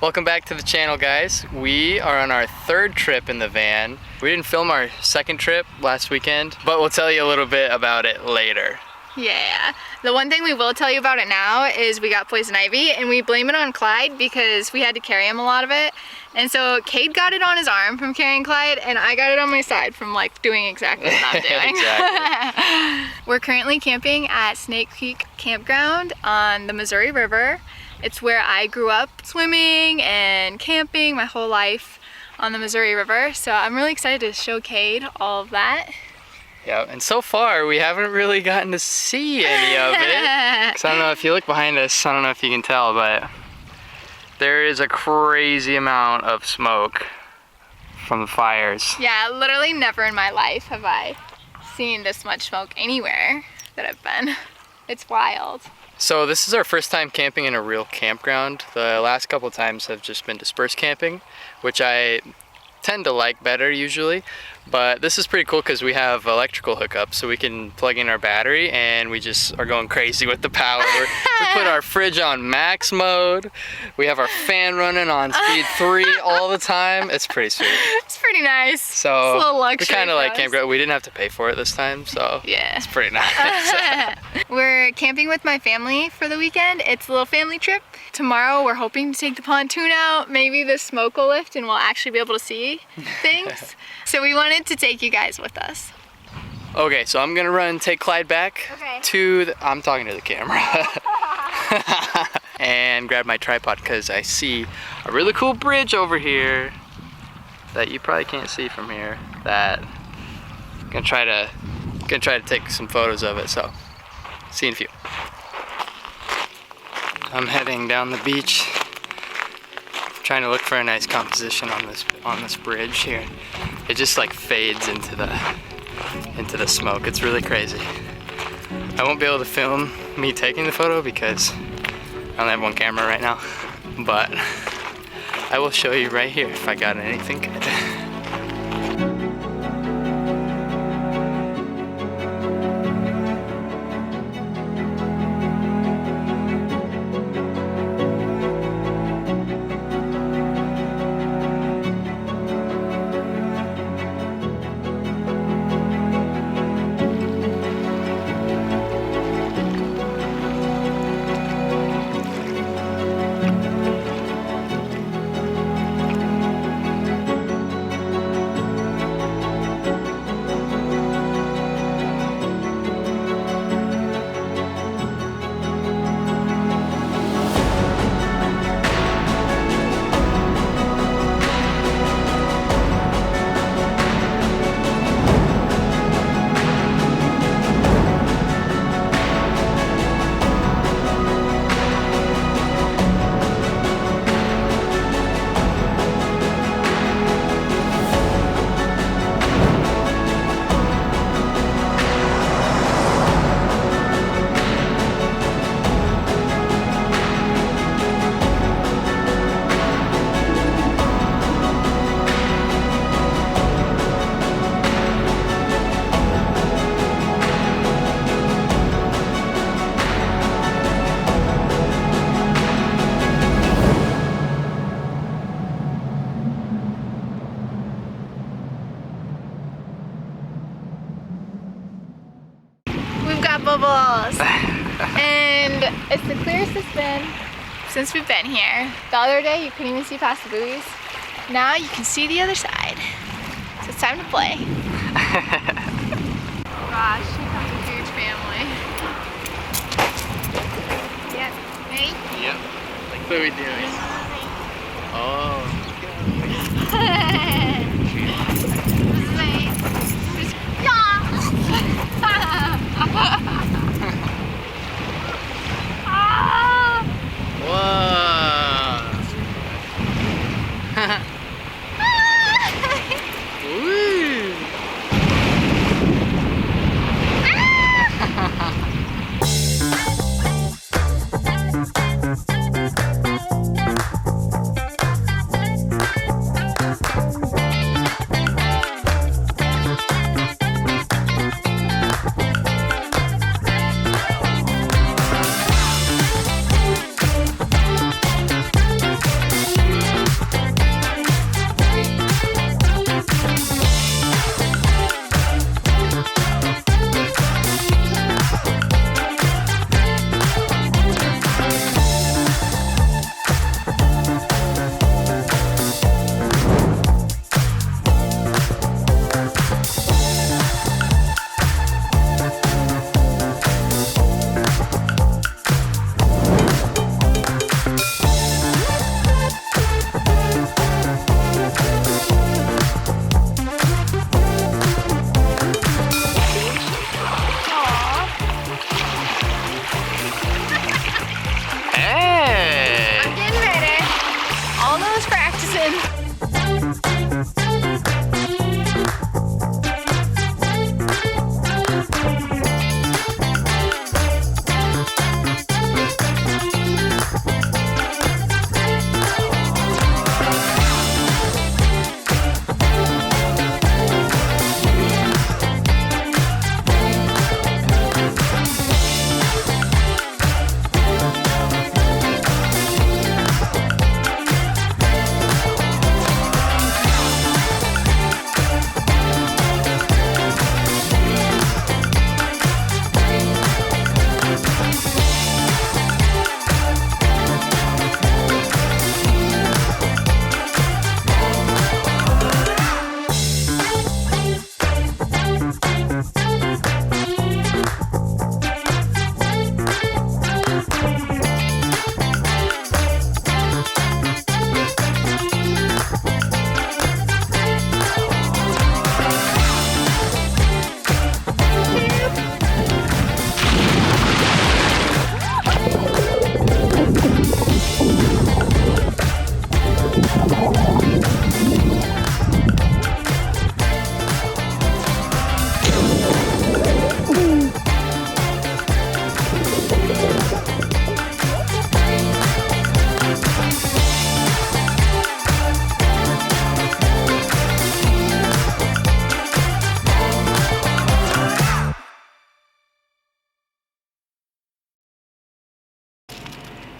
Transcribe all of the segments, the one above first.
Welcome back to the channel, guys. We are on our third trip in the van. We didn't film our second trip last weekend, but we'll tell you a little bit about it later. Yeah, the one thing we will tell you about it now is we got poison ivy, and we blame it on Clyde because we had to carry him a lot of it. And so Kayde got it on his arm from carrying Clyde, and I got it on my side from like doing exactly what I'm doing. Exactly. We're currently camping at Snake Creek Campground on the Missouri River. It's where I grew up swimming and camping my whole life on the Missouri River. So I'm really excited to show Kayde all of that. Yeah, and so far we haven't really gotten to see any of it. Because I don't know if you look behind us, I don't know if you can tell, but there is a crazy amount of smoke from the fires. Yeah, literally never in my life have I seen this much smoke anywhere that I've been. It's wild. So this is our first time camping in a real campground. The last couple times have just been dispersed camping, which I tend to like better usually, but this is pretty cool because we have electrical hookups, so we can plug in our battery and we just are going crazy with the power. We put our fridge on max mode. We have our fan running on speed 3 all the time. It's pretty sweet. It's pretty nice. So it's a little luxury. We kind of like campground. We didn't have to pay for it this time, so yeah, it's pretty nice. We're camping with my family for the weekend. It's a little family trip. Tomorrow we're hoping to take the pontoon out. Maybe the smoke will lift and we'll actually be able to see things. So we wanted to take you guys with us. Okay, so I'm gonna run and take Clyde back to the, I'm talking to the camera. And grab my tripod because I see a really cool bridge over here that you probably can't see from here, that I'm gonna try to take some photos of it, so see you in a few. I'm heading down the beach, trying to look for a nice composition on this bridge here. It just like fades into the smoke. It's really crazy. I won't be able to film me taking the photo because I only have one camera right now, but I will show you right here if I got anything good. Bubbles. And it's the clearest it's been since we've been here. The other day you couldn't even see past the buoys. Now you can see the other side. So it's time to play. Oh gosh, here comes a huge family. Yep. Hey? Yep. Like what are we doing? Oh. all those practicing.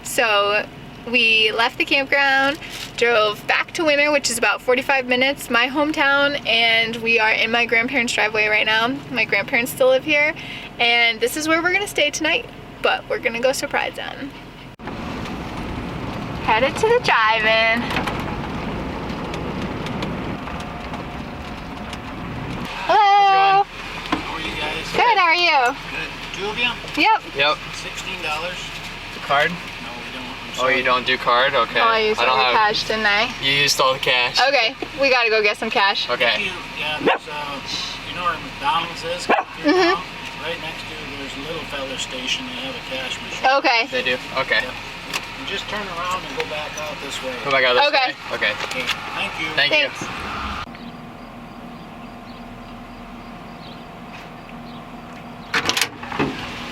So we left the campground, drove back to Winter, which is about 45 minutes, my hometown, and we are in my grandparents' driveway right now. My grandparents still live here, and this is where we're gonna stay tonight, but we're gonna go surprise them. Headed to the drive-in. Hello! How are you guys? Good, how are you? Good. 2 of you? Yep. Yep. $16? Card? No, we don't. I'm Oh, sorry. you don't do card? Okay. Oh, I used all the cash, didn't I? You used all the cash. Okay, we gotta go get some cash. Okay. Yeah, there's, you know where McDonald's is? Right next to there's a little fella station. They have a cash machine. Okay. They do? Okay. Yep. You just turn around and go back out this way. Go back out this Okay. way. Okay. Okay, thank you. Thank Thanks. you.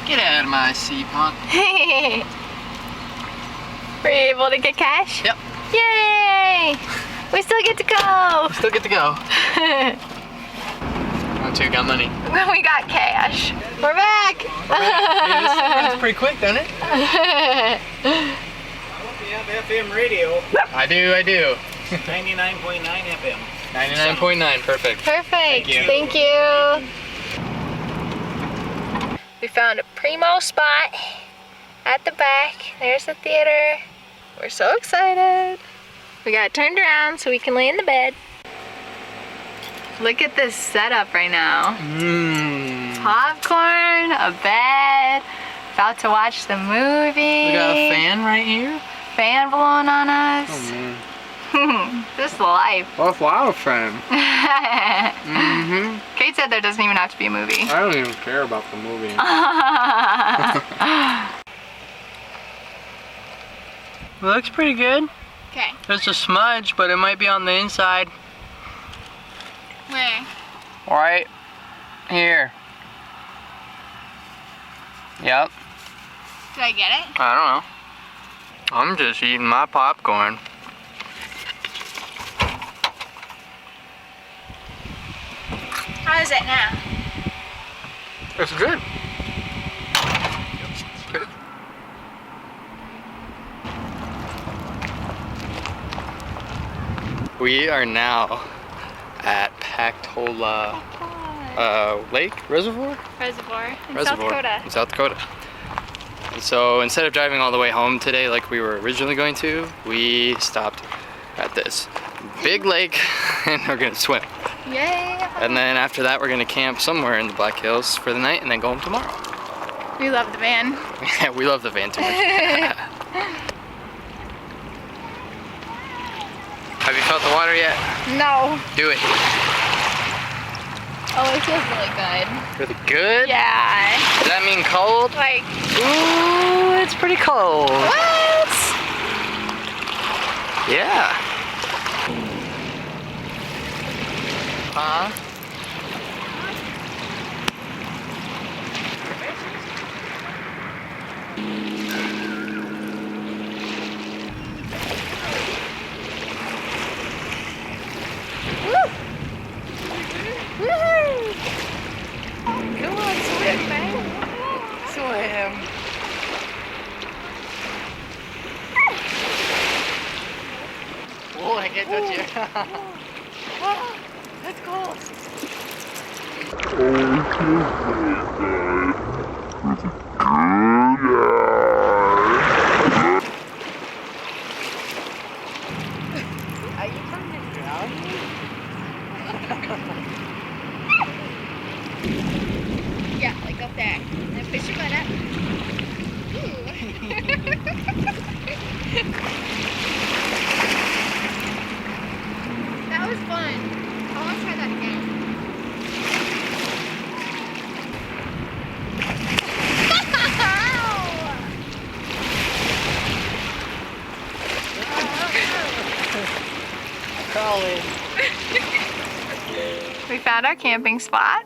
Get out of my seat, punk. Were you able to get cash? Yep. Yay! We still get to go! Still get to go. One, two, got money. We got cash. We're back! Hey, this pretty quick, doesn't it? I hope you have FM radio. I do. 99.9 FM. 99.9, perfect. Perfect. you. Thank you. We found a primo spot at the back. There's the theater. We're so excited. We got it turned around so we can lay in the bed. Look at this setup right now. Popcorn, a bed, about to watch the movie. We got a fan right here. Fan blowing on us. Oh man. This is life. Oh, wow, fan. Kate said there doesn't even have to be a movie. I don't even care about the movie. Looks pretty good. Okay. There's a smudge, but it might be on the inside. Where? Right here. Yep. Did I get it? I don't know. I'm just eating my popcorn. How is it now? It's good. Good. We are now at Pactola Lake Reservoir? Reservoir in Reservoir South Dakota. in South Dakota. And so instead of driving all the way home today like we were originally going to, we stopped at this big lake and we're gonna swim. Yay! And then after that we're gonna camp somewhere in the Black Hills for the night and then go home tomorrow. We love the van. Yeah, we love the van too much. Have you felt the water yet? No. Do it. Oh, it feels really good. Really good? Yeah. Does that mean cold? Like, Ooh, it's pretty cold. what? Yeah. Huh? Come on, swim, man. Swim. Oh, I can't touch you. That's cool. Are you trying to drown me? Yeah, like up there. And push your butt up. That was fun. I want to try that again. Crawling. We found our camping spot.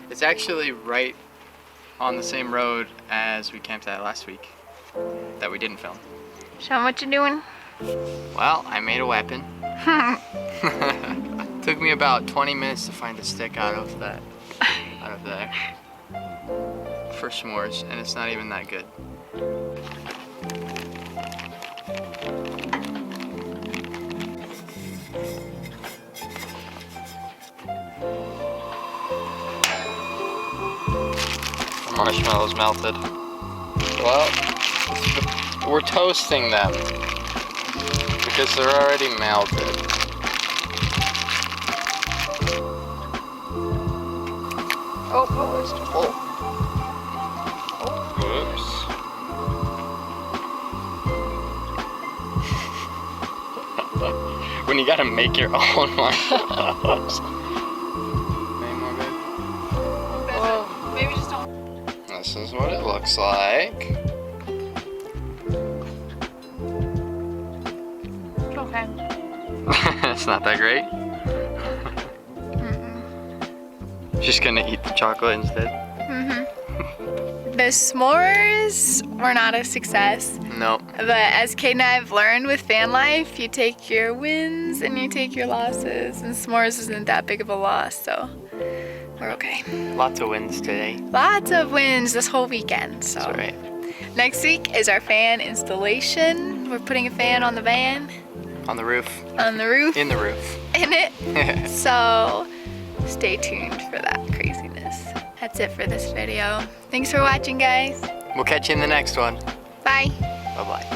It's actually right on the same road as we camped at last week that we didn't film. Show them what you're doing. Well, I made a weapon. Took me about 20 minutes to find a stick out of there for s'mores, and it's not even that good. Marshmallows melted. Well, we're toasting them because they're already melted. Oh. Whoops. When you gotta make your own marshmallows. Any more, babe? Maybe just don't. This is what it looks like. Okay. It's not that great. Just gonna eat the chocolate instead. The s'mores were not a success. Nope. But as Kayde and I have learned with van life, you take your wins and you take your losses. And s'mores isn't that big of a loss, so we're okay. Lots of wins today. Lots of wins this whole weekend. So That's right. next week is our fan installation. We're putting a fan on the van, On the roof. on the roof, In the roof. in it. So stay tuned for that craziness. That's it for this video. Thanks for watching, guys. We'll catch you in the next one. Bye. Bye-bye.